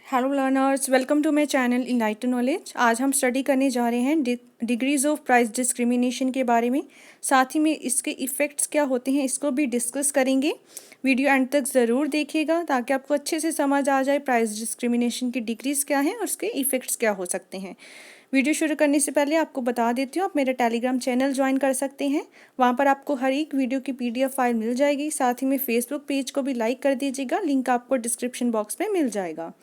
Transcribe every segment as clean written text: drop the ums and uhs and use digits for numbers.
Hello learners, welcome to my channel enlighten knowledge. आज हम study करने जा रहे हैं डिग्रीज ऑफ प्राइस डिस्क्रिमिनेशन के बारे में। साथ ही में इसके इफ़ेक्ट्स क्या होते हैं इसको भी डिस्कस करेंगे। वीडियो एंड तक ज़रूर देखिएगा ताकि आपको अच्छे से समझ आ जाए प्राइस डिस्क्रिमिनेशन की डिग्रीज क्या हैं और उसके इफ़ेक्ट्स क्या हो सकते हैं। वीडियो शुरू करने से पहले आपको बता देती हूँ, आप मेरा टेलीग्राम चैनल ज्वाइन कर सकते हैं। वहाँ पर आपको हर एक वीडियो की PDF फाइल मिल जाएगी। साथ ही में फेसबुक पेज को भी लाइक कर दीजिएगा, लिंक आपको डिस्क्रिप्शन बॉक्स में मिल जाएगा।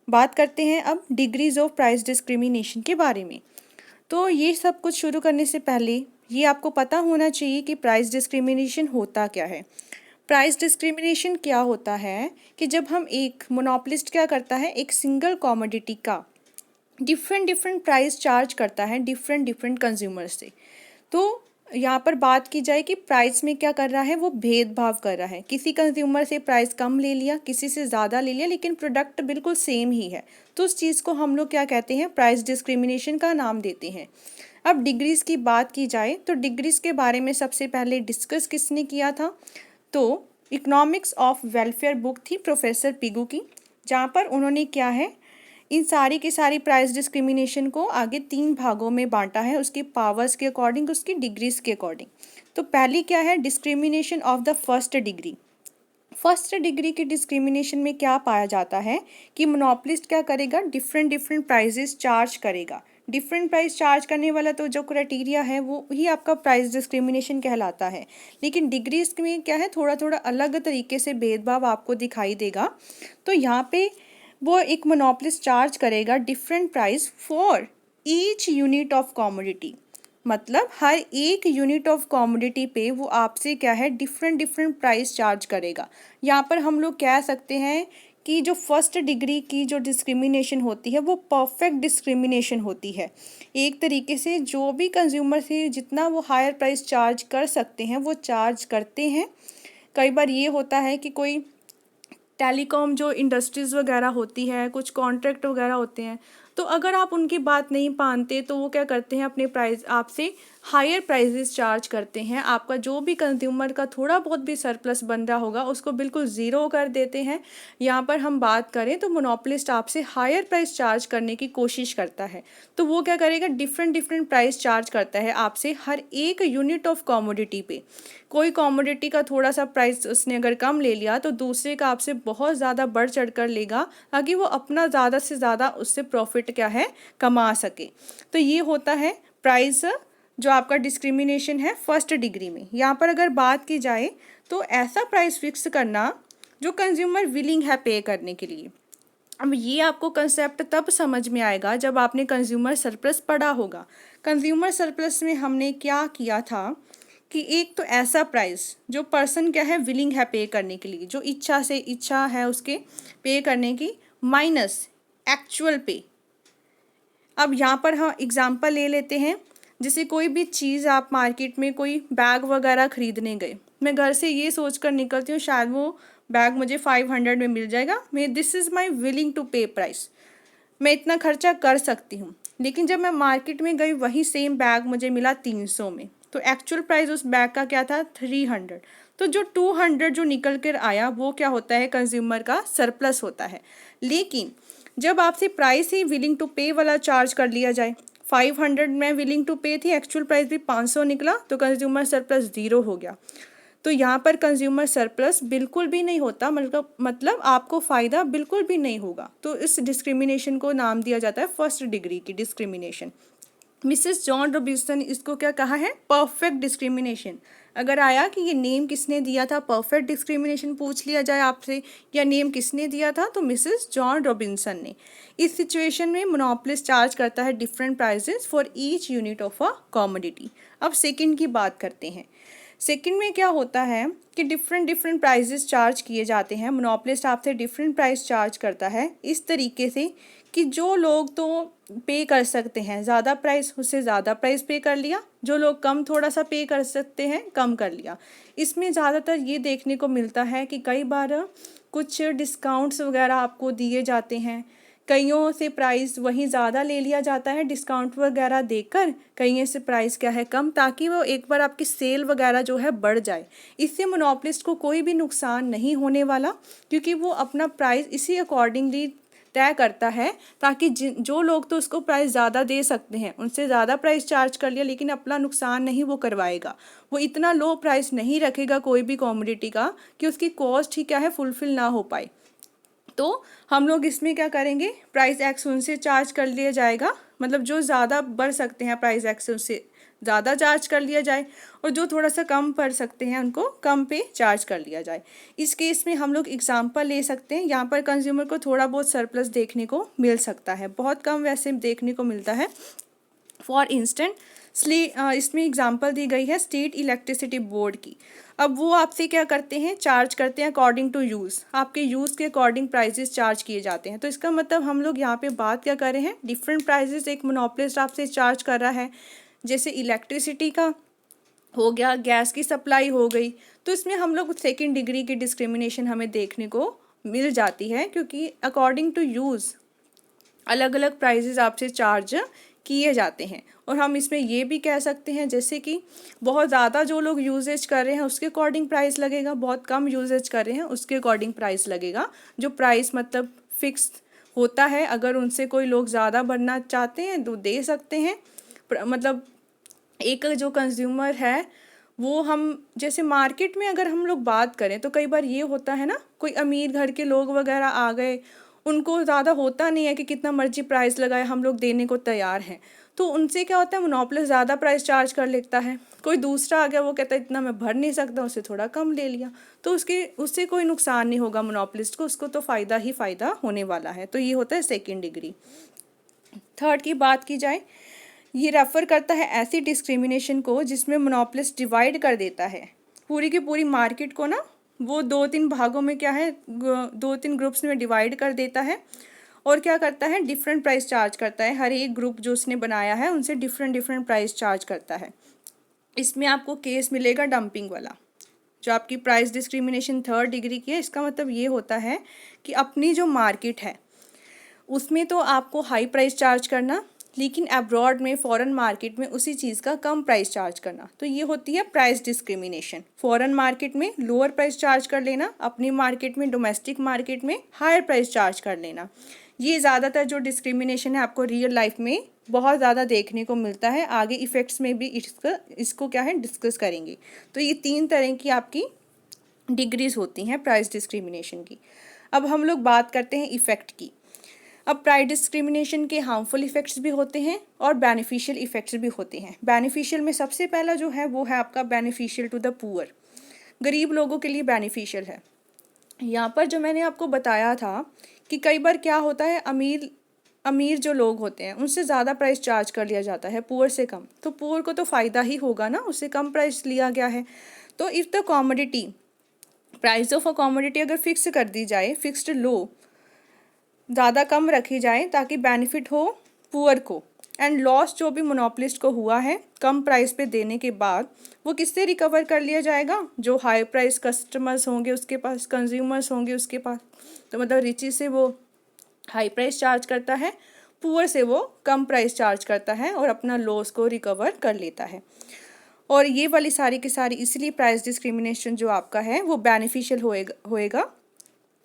बात करते हैं अब डिग्रीज ऑफ प्राइस डिस्क्रिमिनेशन के बारे में। तो ये सब कुछ शुरू करने से पहले ये आपको पता होना चाहिए कि प्राइस डिस्क्रिमिनेशन होता क्या है। प्राइस डिस्क्रिमिनेशन क्या होता है कि जब हम एक मोनोपोलिस्ट क्या करता है, एक सिंगल कॉमोडिटी का डिफरेंट डिफरेंट प्राइस चार्ज करता है डिफरेंट डिफरेंट कंज्यूमर से। तो यहाँ पर बात की जाए कि प्राइस में क्या कर रहा है, वो भेदभाव कर रहा है। किसी कंज्यूमर से प्राइस कम ले लिया, किसी से ज़्यादा ले लिया, लेकिन प्रोडक्ट बिल्कुल सेम ही है। तो उस चीज़ को हम लोग क्या कहते हैं, प्राइस डिस्क्रिमिनेशन का नाम देते हैं। अब डिग्रीज़ की बात की जाए तो डिग्रीज़ के बारे में सबसे पहले डिस्कस किसने किया था, तो इकोनॉमिक्स ऑफ वेलफेयर बुक थी प्रोफेसर पिगू की, जहाँ पर उन्होंने क्या है, इन सारी की सारी प्राइस डिस्क्रिमिनेशन को आगे 3 भागों में बांटा है, उसके पावर्स के अकॉर्डिंग, उसकी डिग्रीज के अकॉर्डिंग। तो पहली क्या है, discrimination of the first degree. First degree की डिस्क्रिमिनेशन में क्या पाया जाता है कि मोनोपोलिस्ट क्या करेगा, डिफरेंट डिफरेंट प्राइजेस चार्ज करेगा। डिफरेंट प्राइस चार्ज करने वाला तो जो क्राइटेरिया है वो ही आपका प्राइस डिस्क्रिमिनेशन कहलाता है। लेकिन डिग्रीज में क्या है, थोड़ा थोड़ा अलग तरीके से भेदभाव आपको दिखाई देगा। तो यहाँ पे वो एक मोनोपोलिस्ट चार्ज करेगा different price for each unit of commodity. मतलब हर एक यूनिट ऑफ कॉमोडिटी पे वो आपसे क्या है, डिफरेंट डिफरेंट प्राइस चार्ज करेगा। यहाँ पर हम लोग कह सकते हैं कि जो फर्स्ट डिग्री की जो डिस्क्रिमिनेशन होती है वो परफेक्ट डिस्क्रिमिनेशन होती है। एक तरीके से जो भी कंज्यूमर से जितना वो हायर प्राइस चार्ज कर सकते हैं वो चार्ज करते हैं। कई बार ये होता है कि कोई टेलीकॉम जो इंडस्ट्रीज़ वगैरह होती है, कुछ कॉन्ट्रैक्ट वगैरह होते हैं, तो अगर आप उनकी बात नहीं मानते तो वो क्या करते हैं, अपने प्राइस आपसे हायर प्राइजेस चार्ज करते हैं। आपका जो भी कंज्यूमर का थोड़ा बहुत भी सरप्लस बन रहा होगा उसको बिल्कुल ज़ीरो कर देते हैं। यहाँ पर हम बात करें तो मोनोपोलिस्ट आपसे हायर प्राइस चार्ज करने की कोशिश करता है। तो वो क्या करेगा, डिफरेंट डिफरेंट प्राइस चार्ज करता है आपसे हर एक यूनिट ऑफ कॉमोडिटी पे। कोई कॉमोडिटी का थोड़ा सा प्राइस उसने अगर कम ले लिया तो दूसरे का आपसे बहुत ज़्यादा बढ़ चढ़ कर लेगा ताकि वो अपना ज़्यादा से ज़्यादा उससे प्रॉफिट क्या है, कमा सके। तो ये होता है प्राइस जो आपका डिस्क्रिमिनेशन है फर्स्ट डिग्री में। यहाँ पर अगर बात की जाए तो ऐसा प्राइस फिक्स करना जो कंज्यूमर विलिंग है पे करने के लिए। अब ये आपको कंसेप्ट तब समझ में आएगा जब आपने कंज्यूमर सरप्लस पढ़ा होगा। कंज्यूमर सरप्लस में हमने क्या किया था कि एक तो ऐसा प्राइस जो पर्सन क्या है, विलिंग है पे करने के लिए, जो इच्छा से इच्छा है उसके पे करने की, माइनस एक्चुअल पे। अब यहाँ पर हम एग्जांपल ले लेते हैं। जैसे कोई भी चीज़ आप मार्केट में कोई बैग वगैरह खरीदने गए, मैं घर से ये सोच कर निकलती हूँ शायद वो बैग मुझे 500 में मिल जाएगा, मैं this is my willing to pay price, मैं इतना खर्चा कर सकती हूँ। लेकिन जब मैं मार्केट में गई वही सेम बैग मुझे मिला 300 में, तो एक्चुअल प्राइस उस बैग का क्या था, 300। तो जो 200 जो निकल कर आया वो क्या होता है, कंज्यूमर का सरप्लस होता है। लेकिन जब आपसे प्राइस ही विलिंग टू पे वाला चार्ज कर लिया जाए, 500 में विलिंग टू पे थी, एक्चुअल प्राइस भी 500 निकला, तो कंज्यूमर सरप्लस ज़ीरो हो गया। तो यहाँ पर कंज्यूमर सरप्लस बिल्कुल भी नहीं होता, मतलब आपको फ़ायदा बिल्कुल भी नहीं होगा। तो इस डिस्क्रिमिनेशन को नाम दिया जाता है फर्स्ट डिग्री की डिस्क्रिमिनेशन। मिसेस जॉन रॉबिन्सन इसको क्या कहा है, परफेक्ट डिस्क्रिमिनेशन। अगर आया कि ये नेम किसने दिया था, परफेक्ट डिस्क्रिमिनेशन पूछ लिया जाए आपसे, या नेम किसने दिया था, तो मिसेस जॉन रॉबिन्सन ने। इस सिचुएशन में मोनोपोलिस्ट चार्ज करता है different prices for each unit of a commodity. अब सेकंड की बात करते हैं। सेकंड में क्या होता है कि डिफरेंट डिफरेंट प्राइजेस चार्ज किए जाते हैं। मोनोपोलिस्ट आपसे डिफरेंट प्राइस चार्ज करता है इस तरीके से कि जो लोग तो पे कर सकते हैं ज़्यादा प्राइस, उससे ज़्यादा प्राइस पे कर लिया, जो लोग कम थोड़ा सा पे कर सकते हैं कम कर लिया। इसमें ज़्यादातर ये देखने को मिलता है कि कई बार कुछ डिस्काउंट्स वगैरह आपको दिए जाते हैं, कईयों से प्राइस वहीं ज़्यादा ले लिया जाता है डिस्काउंट वगैरह देकर, कईयों से प्राइस क्या है कम, ताकि वो एक बार आपकी सेल वगैरह जो है बढ़ जाए। इससे मोनोपोलिस्ट को कोई भी नुकसान नहीं होने वाला, क्योंकि वो अपना प्राइस इसी अकॉर्डिंगली तय करता है, ताकि जो लोग तो उसको प्राइस ज़्यादा दे सकते हैं उनसे ज़्यादा प्राइस चार्ज कर लिया, लेकिन अपना नुकसान नहीं वो करवाएगा। वो इतना लो प्राइस नहीं रखेगा कोई भी कॉमोडिटी का कि उसकी कॉस्ट ही क्या है फुलफिल ना हो पाए। तो हम लोग इसमें क्या करेंगे, प्राइस एक्स उनसे चार्ज कर लिया जाएगा, मतलब जो ज़्यादा बढ़ सकते हैं प्राइस एक्स उनसे ज़्यादा चार्ज कर लिया जाए, और जो थोड़ा सा कम पड़ सकते हैं उनको कम पे चार्ज कर लिया जाए। इस केस में हम लोग एग्जांपल ले सकते हैं, यहाँ पर कंज्यूमर को थोड़ा बहुत सरप्लस देखने को मिल सकता है, बहुत कम वैसे देखने को मिलता है। फॉर इंस्टेंट इसमें एग्जांपल दी गई है स्टेट इलेक्ट्रिसिटी बोर्ड की। अब वो आपसे क्या करते हैं, चार्ज करते हैं अकॉर्डिंग टू यूज़, आपके यूज़ के अकॉर्डिंग प्राइजेस चार्ज किए जाते हैं। तो इसका मतलब हम लोग यहाँ पे बात क्या कर रहे हैं, डिफरेंट प्राइजेस एक मोनोपोलिस्ट आपसे चार्ज कर रहा है। जैसे इलेक्ट्रिसिटी का हो गया, गैस की सप्लाई हो गई, तो इसमें हम लोग सेकेंड डिग्री की डिस्क्रिमिनेशन हमें देखने को मिल जाती है, क्योंकि अकॉर्डिंग टू यूज़ अलग अलग प्राइजेस आपसे चार्ज किए जाते हैं। और हम इसमें ये भी कह सकते हैं, जैसे कि बहुत ज़्यादा जो लोग यूजेज कर रहे हैं उसके अकॉर्डिंग प्राइस लगेगा, बहुत कम यूजेज कर रहे हैं उसके अकॉर्डिंग प्राइस लगेगा। जो प्राइस मतलब फिक्स होता है, अगर उनसे कोई लोग ज़्यादा भरना चाहते हैं तो दे सकते हैं। मतलब एक जो कंज्यूमर है वो, हम जैसे मार्केट में अगर हम लोग बात करें तो कई बार ये होता है ना, कोई अमीर घर के लोग वगैरह आ गए, उनको ज़्यादा होता नहीं है कि कितना मर्जी प्राइस लगाए हम लोग देने को तैयार हैं, तो उनसे क्या होता है मोनोपोलिस्ट ज़्यादा प्राइस चार्ज कर लेता है। कोई दूसरा आ गया, वो कहता है इतना मैं भर नहीं सकता, उससे थोड़ा कम ले लिया, तो उससे कोई नुकसान नहीं होगा मोनोपोलिस्ट को, उसको तो फ़ायदा ही फ़ायदा होने वाला है। तो ये होता है सेकेंड डिग्री। थर्ड की बात की जाए, ये रेफर करता है ऐसी डिस्क्रिमिनेशन को जिसमें मोनोपोलिस्ट डिवाइड कर देता है पूरी की पूरी मार्केट को ना, वो दो तीन भागों में क्या है, दो तीन ग्रुप्स में डिवाइड कर देता है, और क्या करता है डिफरेंट प्राइस चार्ज करता है। हर एक ग्रुप जो उसने बनाया है उनसे डिफरेंट डिफरेंट प्राइस चार्ज करता है। इसमें आपको केस मिलेगा डंपिंग वाला। जो आपकी प्राइस डिस्क्रिमिनेशन थर्ड डिग्री की है, इसका मतलब ये होता है कि अपनी जो मार्केट है उसमें तो आपको हाई प्राइस चार्ज करना, लेकिन अब्रॉड में फॉरेन मार्केट में उसी चीज़ का कम प्राइस चार्ज करना, तो ये होती है प्राइस डिस्क्रिमिनेशन। फॉरेन मार्केट में लोअर प्राइस चार्ज कर लेना, अपनी मार्केट में डोमेस्टिक मार्केट में हायर प्राइस चार्ज कर लेना। ये ज़्यादातर जो डिस्क्रिमिनेशन है आपको रियल लाइफ में बहुत ज़्यादा देखने को मिलता है। आगे इफ़ेक्ट्स में भी इसको क्या है डिस्कस करेंगे। तो ये तीन तरह की आपकी डिग्रीज होती हैं प्राइस डिस्क्रिमिनेशन की। अब हम लोग बात करते हैं इफ़ेक्ट की। अब प्राइस डिस्क्रिमिनेशन के हार्मफुल इफ़ेक्ट्स भी होते हैं और बेनिफिशियल इफ़ेक्ट्स भी होते हैं। बेनिफिशियल में सबसे पहला जो है वो है आपका बेनिफिशियल टू द पुअर, गरीब लोगों के लिए बेनिफिशियल है। यहाँ पर जो मैंने आपको बताया था कि कई बार क्या होता है, अमीर जो लोग होते हैं उनसे ज़्यादा प्राइस चार्ज कर लिया जाता है पुअर से कम, तो पुअर को तो फ़ायदा ही होगा ना, उससे कम प्राइस लिया गया है। तो if the commodity price of a commodity अगर फिक्स कर दी जाए, फिक्स्ड लो ज़्यादा कम रखी जाए ताकि बेनिफिट हो पुअर को, एंड लॉस जो भी मोनोपोलिस्ट को हुआ है कम प्राइस पे देने के बाद वो किससे रिकवर कर लिया जाएगा, जो हाई प्राइस कस्टमर्स होंगे उसके पास, कंज्यूमर्स होंगे उसके पास। तो मतलब रिची से वो हाई प्राइस चार्ज करता है, पुअर से वो कम प्राइस चार्ज करता है और अपना लॉस को रिकवर कर लेता है। और ये वाली सारी की सारी इसलिए प्राइस डिस्क्रिमिनेशन जो आपका है वो बेनिफिशियल होएगा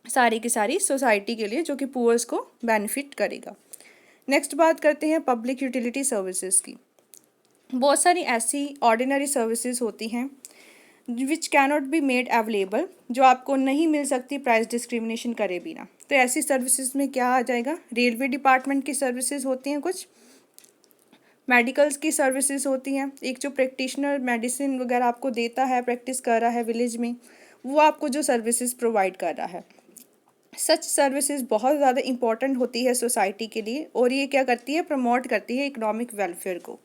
सारी की सारी सोसाइटी के लिए, जो कि पुअर्स को बेनिफिट करेगा। नेक्स्ट बात करते हैं पब्लिक यूटिलिटी सर्विसेज की। बहुत सारी ऐसी ऑर्डिनरी सर्विसेज होती हैं which cannot be made available, जो आपको नहीं मिल सकती प्राइस डिस्क्रिमिनेशन करे बिना। तो ऐसी सर्विसेज में क्या आ जाएगा, रेलवे डिपार्टमेंट की सर्विसेज होती हैं, कुछ मेडिकल्स की सर्विसेज होती हैं, एक जो प्रैक्टिशनर मेडिसिन वगैरह आपको देता है, प्रैक्टिस कर रहा है विलेज में, वो आपको जो सर्विसेज प्रोवाइड कर रहा है। सच सर्विसेज बहुत ज़्यादा इंपॉर्टेंट होती है सोसाइटी के लिए, और ये क्या करती है, प्रमोट करती है इकोनॉमिक वेलफेयर को।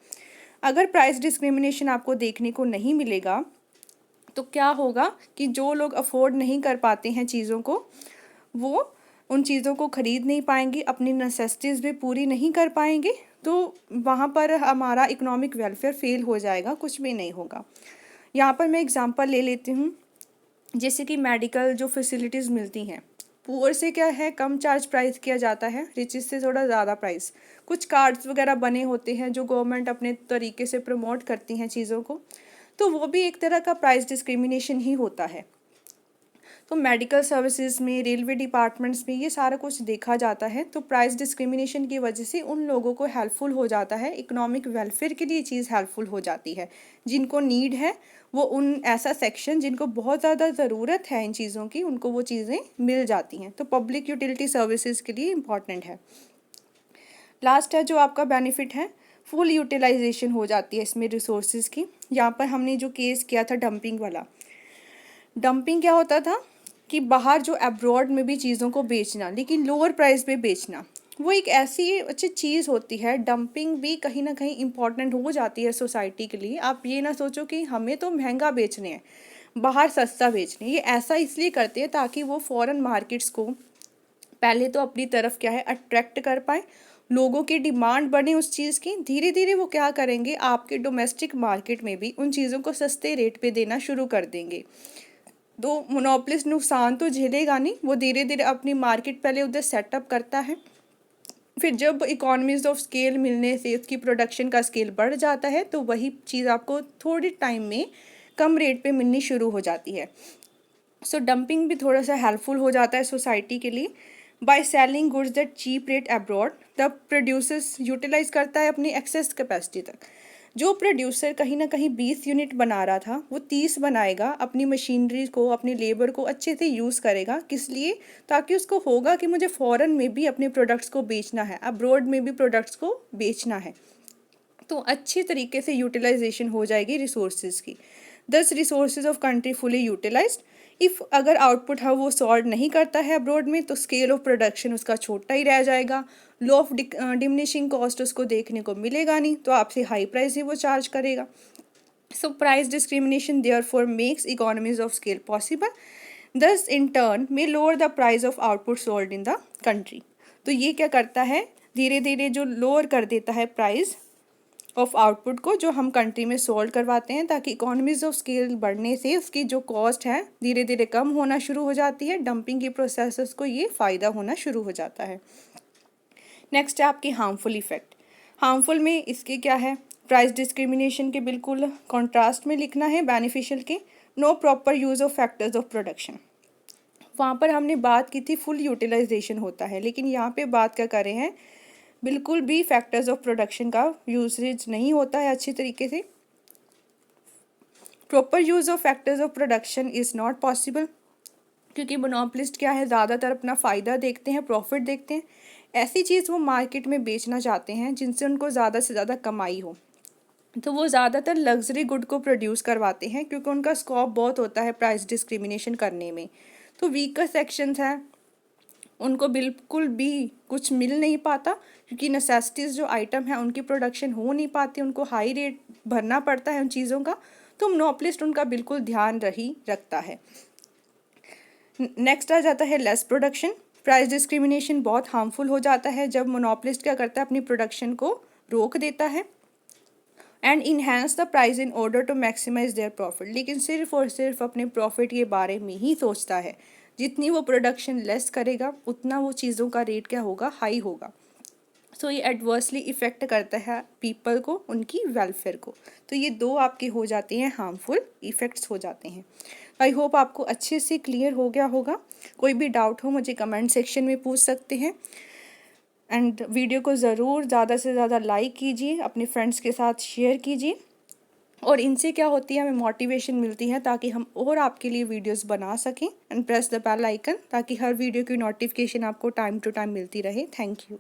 अगर प्राइस डिस्क्रिमिनेशन आपको देखने को नहीं मिलेगा तो क्या होगा कि जो लोग अफोर्ड नहीं कर पाते हैं चीज़ों को, वो उन चीज़ों को ख़रीद नहीं पाएंगे, अपनी नेसेसिटीज़ भी पूरी नहीं कर पाएंगे, तो वहाँ पर हमारा इकोनॉमिक वेलफेयर फेल हो जाएगा, कुछ भी नहीं होगा। यहाँ पर मैं एग्जांपल ले लेती हूँ, जैसे कि मेडिकल जो फैसिलिटीज़ मिलती हैं, पुअर से क्या है कम चार्ज प्राइस किया जाता है, रिचेस से थोड़ा ज़्यादा प्राइस। कुछ कार्ड्स वगैरह बने होते हैं जो गवर्नमेंट अपने तरीके से प्रमोट करती हैं चीज़ों को, तो वो भी एक तरह का प्राइस डिस्क्रिमिनेशन ही होता है। तो मेडिकल सर्विसेज में, रेलवे डिपार्टमेंट्स में ये सारा कुछ देखा जाता है। तो प्राइस डिस्क्रिमिनेशन की वजह से उन लोगों को हेल्पफुल हो जाता है, इकोनॉमिक वेलफेयर के लिए चीज़ हेल्पफुल हो जाती है। जिनको नीड है वो उन ऐसा सेक्शन जिनको बहुत ज़्यादा ज़रूरत है इन चीज़ों की, उनको वो चीज़ें मिल जाती हैं। तो पब्लिक यूटिलिटी सर्विसेज के लिए इम्पॉर्टेंट है। लास्ट है जो आपका बेनिफिट है, फुल यूटिलाइजेशन हो जाती है इसमें रिसोर्सेज की। यहाँ पर हमने जो केस किया था डंपिंग वाला, डंपिंग क्या होता था कि बाहर जो अब्रॉड में भी चीज़ों को बेचना, लेकिन लोअर प्राइस पे बेचना, वो एक ऐसी अच्छी चीज़ होती है। डंपिंग भी कहीं ना कहीं इम्पॉर्टेंट हो जाती है सोसाइटी के लिए। आप ये ना सोचो कि हमें तो महंगा बेचने हैं, बाहर सस्ता बेचने, ये ऐसा इसलिए करते हैं ताकि वो फॉरेन मार्केट्स को पहले तो अपनी तरफ क्या है अट्रैक्ट कर पाए, लोगों की डिमांड बने उस चीज़ की। धीरे धीरे वो क्या करेंगे, आपके डोमेस्टिक मार्केट में भी उन चीज़ों को सस्ते रेट पे देना शुरू कर देंगे। तो मोनोपोलिस्ट नुकसान तो झेलेगा नहीं, वो धीरे धीरे अपनी मार्केट पहले उधर सेटअप करता है, फिर जब इकोनॉमीज ऑफ स्केल मिलने से उसकी प्रोडक्शन का स्केल बढ़ जाता है तो वही चीज़ आपको थोड़ी टाइम में कम रेट पे मिलनी शुरू हो जाती है। सो डंपिंग भी थोड़ा सा हेल्पफुल हो जाता है सोसाइटी के लिए। By selling goods that cheap rate abroad, the producers utilize करता है अपनी एक्सेस कैपेसिटी तक। जो प्रोड्यूसर कहीं ना कहीं 20 यूनिट बना रहा था वो 30 बनाएगा, अपनी मशीनरी को, अपनी लेबर को अच्छे से यूज़ करेगा। किस लिए? ताकि उसको होगा कि मुझे फॉरेन में भी अपने प्रोडक्ट्स को बेचना है, अब्रॉड में भी प्रोडक्ट्स को बेचना है। तो अच्छी तरीके से यूटिलाइजेशन हो जाएगी रिसोर्सेज की। 10 resources of country fully utilized. If अगर आउटपुट है वो सॉल्व नहीं करता है अब्रॉड में, तो स्केल ऑफ प्रोडक्शन उसका छोटा ही रह जाएगा। लो ऑफ डिमिनिशिंग कॉस्ट उसको देखने को मिलेगा नहीं, तो आपसे हाई प्राइस ही वो चार्ज करेगा। So price discrimination therefore makes economies of scale possible, दस इन टर्न में lower the price of output sold in the country. तो ये क्या करता है, धीरे धीरे जो लोअर कर देता है प्राइस ऑफ आउटपुट को जो हम कंट्री में सोल्ड करवाते हैं, ताकि इकोनॉमीज ऑफ स्केल बढ़ने से उसकी जो कॉस्ट है धीरे धीरे कम होना शुरू हो जाती है। डंपिंग की प्रोसेस को ये फ़ायदा होना शुरू हो जाता है। नेक्स्ट है आपकी हार्मफुल इफेक्ट। हार्मफुल में इसके क्या है, प्राइस डिस्क्रिमिनेशन के बिल्कुल कॉन्ट्रास्ट में लिखना है बेनिफिशियल के। No proper use of factors of production, वहाँ पर हमने बात की थी फुल यूटिलाइजेशन होता है, लेकिन यहाँ पे बात क्या कर रहे हैं, बिल्कुल भी फैक्टर्स ऑफ प्रोडक्शन का यूसेज नहीं होता है अच्छी तरीके से। Proper use of factors of production is not possible, क्योंकि मोनोपोलिस्ट क्या है ज़्यादातर अपना फ़ायदा देखते हैं, प्रॉफिट देखते हैं। ऐसी चीज़ वो मार्केट में बेचना चाहते हैं जिनसे उनको ज़्यादा से ज़्यादा कमाई हो, तो वो ज़्यादातर लग्जरी गुड को प्रोड्यूस करवाते हैं, क्योंकि उनका स्कोप बहुत होता है प्राइस डिस्क्रिमिनेशन करने में। तो वीकर सेक्शंस हैं उनको बिल्कुल भी कुछ मिल नहीं पाता, क्योंकि नेसेसिटीज़ जो आइटम है उनकी प्रोडक्शन हो नहीं पाती, उनको हाई रेट भरना पड़ता है उन चीज़ों का। तो मोनोपोलिस्ट उनका बिल्कुल ध्यान रखता है। नेक्स्ट आ जाता है लेस प्रोडक्शन। प्राइस डिस्क्रिमिनेशन बहुत हार्मफुल हो जाता है जब मोनोपोलिस्ट क्या करता है, अपनी प्रोडक्शन को रोक देता है and enhance the price in order to maximize their profit, लेकिन सिर्फ और सिर्फ अपने प्रॉफिट के बारे में ही सोचता है। जितनी वो प्रोडक्शन लेस करेगा उतना वो चीज़ों का रेट क्या होगा, हाई होगा। सो ये एडवर्सली इफ़ेक्ट करता है पीपल को, उनकी वेलफेयर को। तो ये दो आपके हो जाते हैं हार्मफुल इफ़ेक्ट्स हो जाते हैं। आई होप आपको अच्छे से क्लियर हो गया होगा। कोई भी डाउट हो मुझे कमेंट सेक्शन में पूछ सकते हैं। एंड वीडियो को ज़रूर ज़्यादा से ज़्यादा लाइक कीजिए, अपने फ्रेंड्स के साथ शेयर कीजिए, और इनसे क्या होती है, हमें मोटिवेशन मिलती है ताकि हम और आपके लिए वीडियोस बना सकें। And press the bell icon ताकि हर वीडियो की नोटिफिकेशन आपको टाइम टू टाइम मिलती रहे। Thank you.